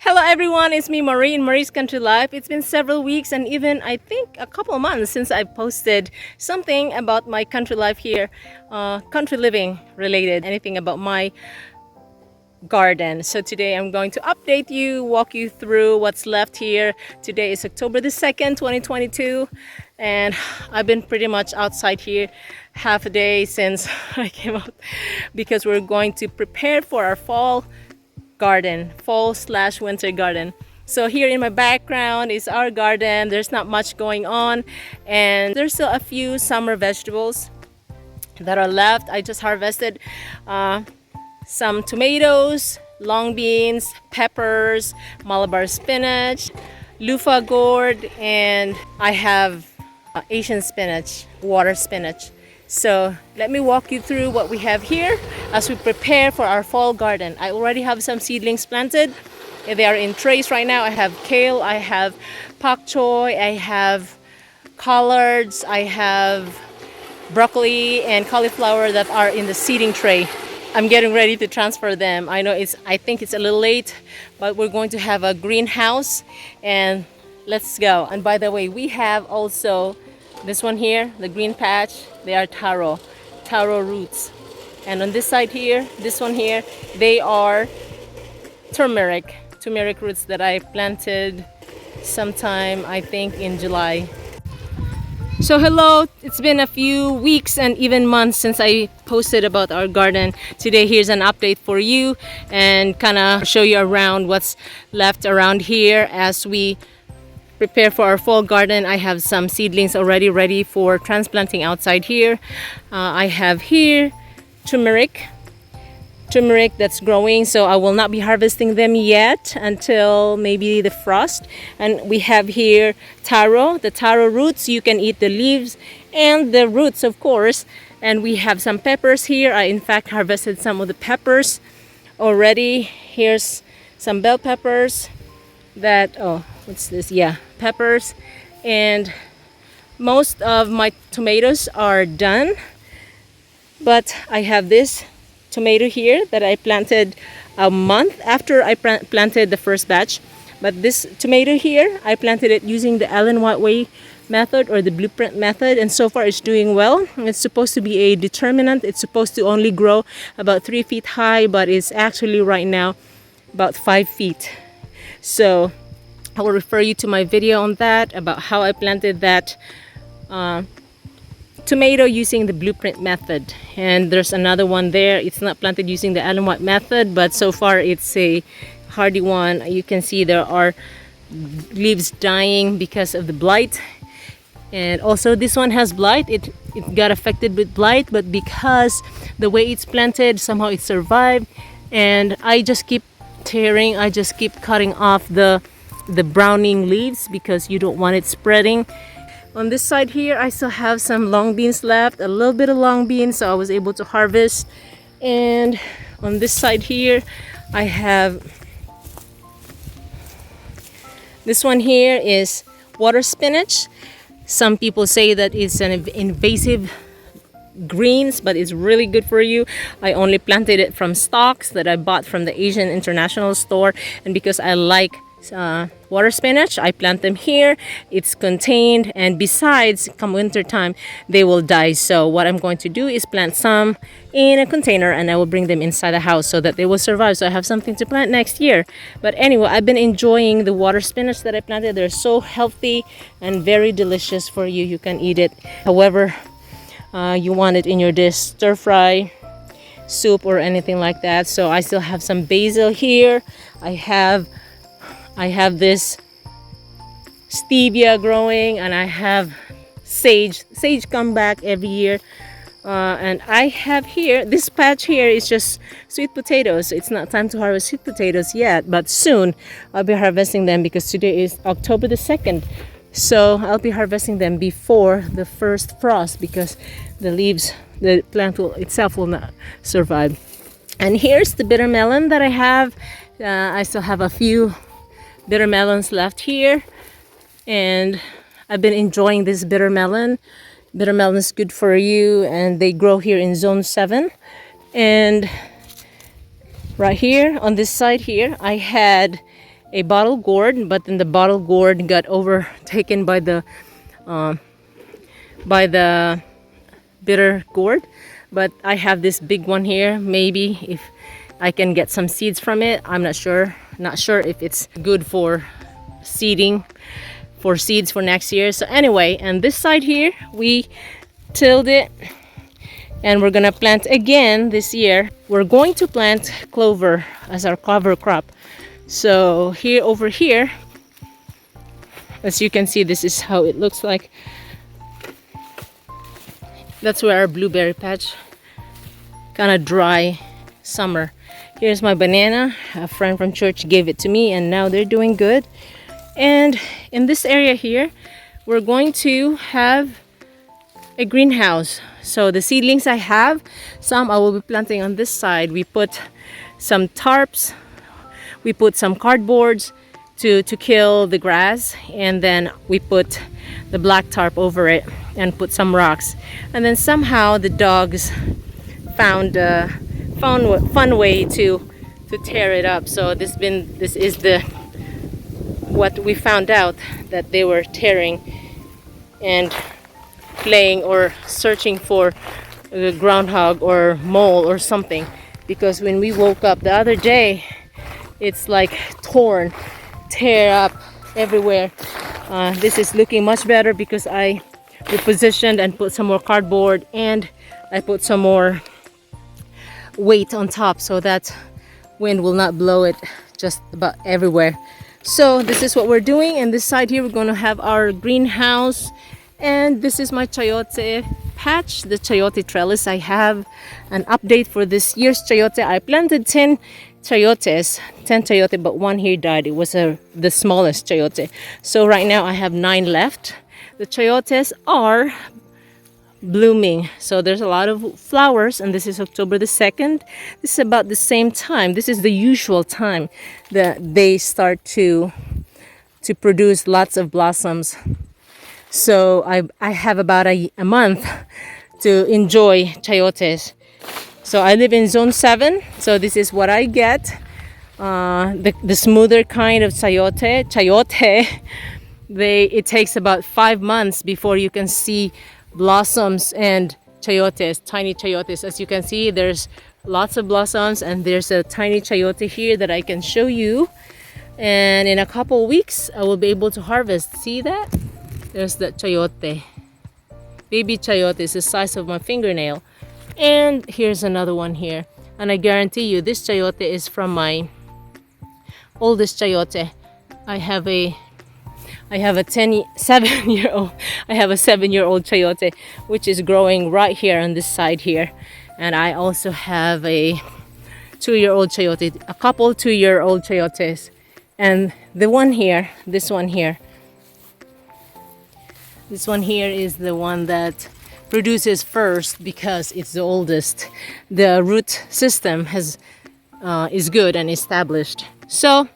Hello everyone, it's me Marie in Marie's Country Life. It's been several weeks and even I think a couple of months since I posted something about my country life here, country living related, anything about my garden. So today I'm going to update you, walk you through what's left here. Today is October the 2nd, 2022, and I've been pretty much outside here half a day since I came out because we're going to prepare for our fall slash winter garden. So here in my background is our garden. There's not much going on and there's still a few summer vegetables that are left. I just harvested some tomatoes, long beans, peppers, Malabar spinach, Luffa gourd, and I have Asian spinach, water spinach. So let me walk you through what we have here as we prepare for our fall garden. I already have some seedlings planted. They are in trays right now. I have kale, I have pak choy, I have collards, I have broccoli and cauliflower that are in the seeding tray. I'm getting ready to transfer them. I think it's a little late, but we're going to have a greenhouse and let's go. And by the way, we have also this one here, the green patch. They are taro roots. And on this side here, this one here, they are turmeric roots that I planted sometime, I think in July. So hello, it's been a few weeks and even months since I posted about our garden. Today here's an update for you and kind of show you around what's left around here as we prepare for our fall garden. I have some seedlings already ready for transplanting outside here. I have here turmeric that's growing, so I will not be harvesting them yet until maybe the frost. And we have here the taro roots. You can eat the leaves and the roots, of course. And we have some peppers here. I in fact harvested some of the peppers already. Here's some bell peppers what's this? Yeah, peppers. And most of my tomatoes are done, but I have this tomato here that I planted a month after I planted the first batch. But this tomato here, I planted it using the Ellen White Way method or the blueprint method, and so far it's doing well. It's supposed to be a determinant. It's supposed to only grow about 3 feet high, but it's actually right now about 5 feet. So I will refer you to my video on that, about how I planted that tomato using the blueprint method. And there's another one there. It's not planted using the Ellen White method, but so far it's a hardy one. You can see there are leaves dying because of the blight. And also this one has blight. It got affected with blight, but because the way it's planted, somehow it survived. And I just keep tearing, I just keep cutting off the browning leaves because you don't want it spreading. On this side here, I still have some long beans left, a little bit of long beans, so I was able to harvest. And on this side here, I have this one here is water spinach. Some people say that it's an invasive greens, but it's really good for you. I only planted it from stalks that I bought from the Asian International Store, and because I like water spinach, I plant them here. It's contained, and besides, come winter time they will die. So what I'm going to do is plant some in a container and I will bring them inside the house so that they will survive, so I have something to plant next year. But anyway, I've been enjoying the water spinach that I planted. They're so healthy and very delicious for you. You can eat it however you want it in your dish, stir fry, soup, or anything like that. So I still have some basil here. I have this stevia growing, and I have sage come back every year. And I have here, this patch here is just sweet potatoes. It's not time to harvest sweet potatoes yet, but soon I'll be harvesting them because today is October the 2nd. So I'll be harvesting them before the first frost because the plant itself will not survive. And here's the bitter melon that I have. I still have a few bitter melons left here, and I've been enjoying this bitter melon. Bitter melon is good for you, and they grow here in zone 7. And right here on this side here, I had a bottle gourd, but then the bottle gourd got overtaken by the bitter gourd. But I have this big one here. Maybe if I can get some seeds from it, I'm not sure. Not sure if it's good for seeding, for seeds for next year. So anyway, and this side here we tilled it, and we're gonna plant again this year. We're going to plant clover as our cover crop. So here, over here, as you can see, this is how it looks like. That's where our blueberry patch, kind of dry summer. Here's my banana. A friend from church gave it to me, and now they're doing good. And in this area here, we're going to have a greenhouse. So the seedlings I have, some I will be planting on this side. We put some tarps, we put some cardboards to kill the grass, and then we put the black tarp over it and put some rocks. And then somehow the dogs found a fun way to tear it up. So this is what we found out, that they were tearing and playing or searching for a groundhog or mole or something, because when we woke up the other day, it's like tear up everywhere. This is looking much better because I repositioned and put some more cardboard, and I put some more weight on top so that wind will not blow it just about everywhere. So this is what we're doing, and this side here we're going to have our greenhouse. And this is my chayote patch, the chayote trellis. I have an update for this year's chayote. I planted 10 chayote, but one here died. It was the smallest chayote. So right now I have 9 left. The chayotes are blooming, so there's a lot of flowers, and this is October the 2nd. This is about the same time. This is the usual time that they start to produce lots of blossoms. So I have about a month to enjoy chayotes. So I live in zone 7, so this is what I get. The smoother kind of chayote, it takes about 5 months before you can see blossoms and chayotes, tiny chayotes. As you can see, there's lots of blossoms, and there's a tiny chayote here that I can show you. And in a couple weeks, I will be able to harvest. See that? There's the chayote. Baby chayote is the size of my fingernail. And here's another one here. And I guarantee you, this chayote is from my oldest chayote. I have a 7-year-old. I have a 7-year-old chayote, which is growing right here on this side here. And I also have a 2-year-old chayote, a couple 2-year-old chayotes. And the one here, this one here is the one that produces first because it's the oldest. The root system is good and established. So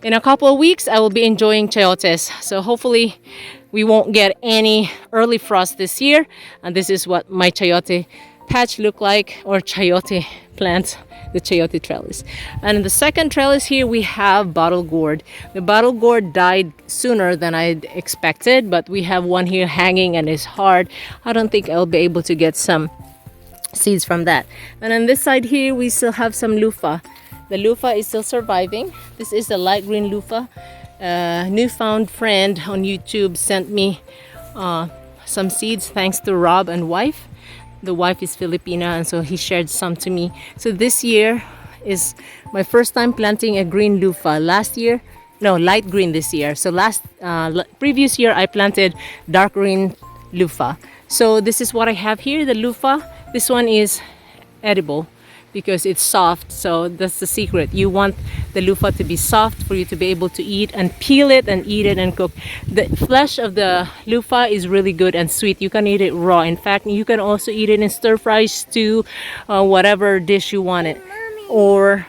in a couple of weeks, I will be enjoying chayotes. So hopefully we won't get any early frost this year. And this is what my chayote patch look like, or chayote plant, the chayote trellis. And in the second trellis here, we have bottle gourd. The bottle gourd died sooner than I expected, but we have one here hanging and it's hard. I don't think I'll be able to get some seeds from that. And on this side here, we still have some Luffa. The Luffa is still surviving. This is the light green Luffa. Newfound friend on YouTube sent me some seeds thanks to Rob and wife. The wife is Filipina, and so he shared some to me. So this year is my first time planting a green Luffa. Light green this year. So previous year I planted dark green Luffa. So this is what I have here, the Luffa. This one is edible because it's soft, so that's the secret. You want the Luffa to be soft for you to be able to eat and peel it and eat it and cook. The flesh of the Luffa is really good and sweet. You can eat it raw. In fact, you can also eat it in stir fry, stew, whatever dish you want it. Or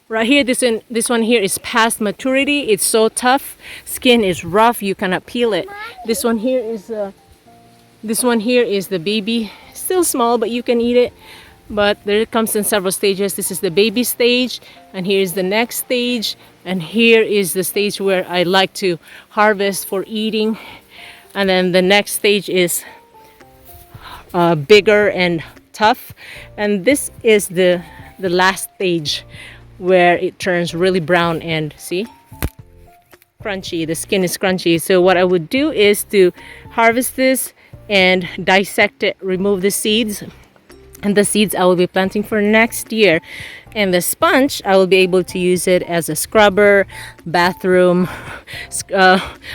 right here, this one here is past maturity. It's so tough. Skin is rough. You cannot peel it. This one here is the baby. Still small, but you can eat it. but there it comes in several stages. This is the baby stage, and here's the next stage, and here is the stage where I like to harvest for eating. And then the next stage is bigger and tough, and this is the last stage where it turns really brown and see, crunchy. The skin is crunchy. So what I would do is to harvest this and dissect it, remove the seeds, and the seeds I will be planting for next year. And the sponge, I will be able to use it as a scrubber, bathroom.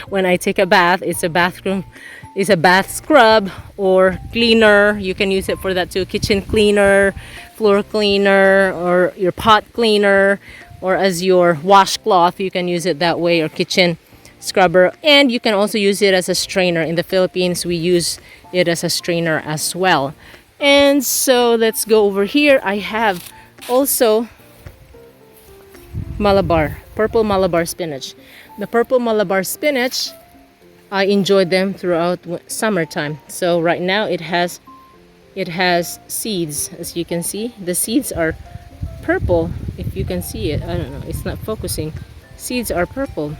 When I take a bath, it's a bathroom, it's a bath scrub or cleaner. You can use it for that too. Kitchen cleaner, floor cleaner, or your pot cleaner, or as your washcloth. You can use it that way, or kitchen scrubber. And you can also use it as a strainer. In the Philippines, we use it as a strainer as well. And so let's go over here. I have also Malabar, purple Malabar spinach. The purple Malabar spinach, I enjoy them throughout summertime. So right now it has seeds, as you can see. The seeds are purple, if you can see it. I don't know, it's not focusing. Seeds are purple.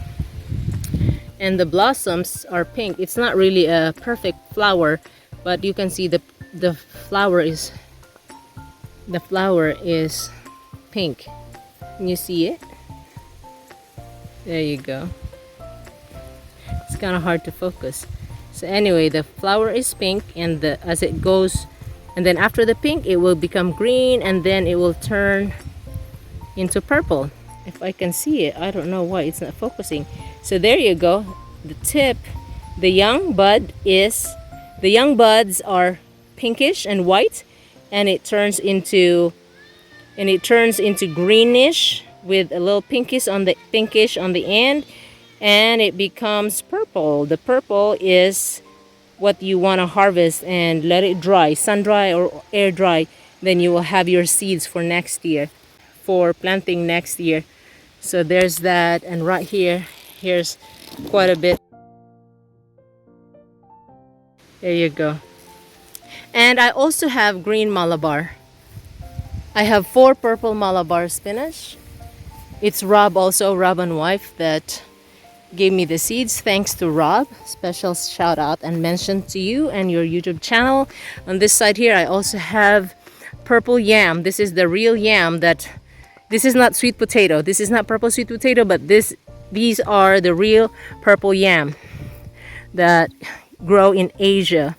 And the blossoms are pink. It's not really a perfect flower, but you can see the flower is pink. Can you see it? There you go. It's kind of hard to focus. So anyway, the flower is pink, and as it goes, and then after the pink it will become green, and then it will turn into purple. If I can see it, I don't know why it's not focusing. So there you go. The tip, the young buds are pinkish and white, and it turns into greenish with a little pinkish on the end, and it becomes purple. The purple is what you want to harvest and let it dry, sun dry or air dry. Then you will have your seeds for next year, for planting next year. So there's that, and right here's quite a bit. There you go. And I also have green Malabar. I have 4 purple Malabar spinach. It's Rob and wife that gave me the seeds. Thanks to Rob. Special shout out and mention to you and your YouTube channel. On this side here, I also have purple yam. This is the real yam this is not sweet potato. This is not purple sweet potato, but these are the real purple yam that grow in Asia.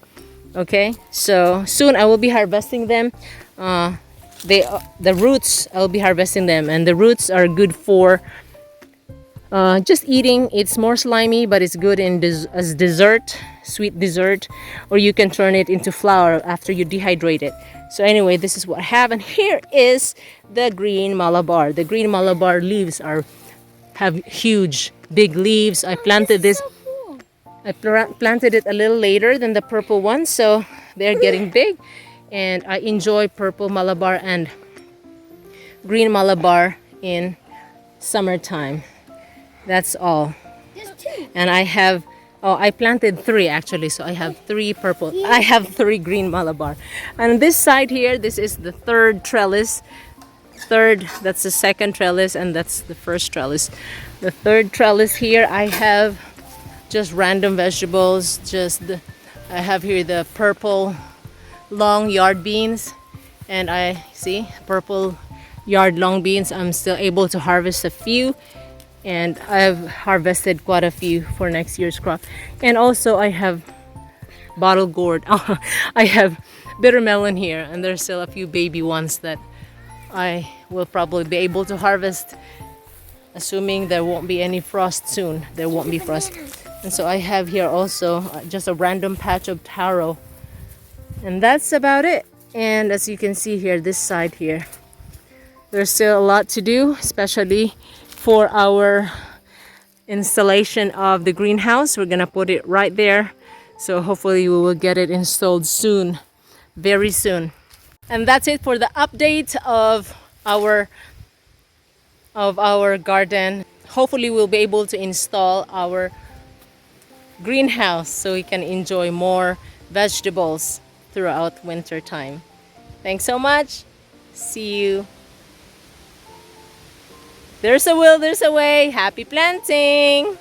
Okay, so soon I will be harvesting them. The roots, I'll be harvesting them, and the roots are good for just eating. It's more slimy, but it's good as dessert, sweet dessert, or you can turn it into flour after you dehydrate it. So anyway, this is what I have, and here is the green Malabar. The green Malabar leaves have huge, big leaves. I planted this. I planted it a little later than the purple one, so they're getting big. And I enjoy purple Malabar and green Malabar in summertime. That's all. And I planted 3 actually, so I have 3 purple. I have 3 green Malabar. And this side here, this is the 3rd trellis. That's the 2nd trellis, and that's the 1st trellis. The 3rd trellis here, I have just random vegetables. I have here the purple long yard beans, and I see purple yard long beans. I'm still able to harvest a few, and I've harvested quite a few for next year's crop. And also I have bottle gourd. I have bitter melon here, and there's still a few baby ones that I will probably be able to harvest, assuming there won't be any frost soon. There won't be frost. And so I have here also just a random patch of taro. And that's about it. And as you can see here, this side here, there's still a lot to do, especially for our installation of the greenhouse. We're gonna put it right there. So hopefully we will get it installed soon, very soon. And that's it for the update of our garden. Hopefully we'll be able to install our greenhouse so we can enjoy more vegetables throughout winter time. Thanks so much. See you. There's a will, there's a way. Happy planting!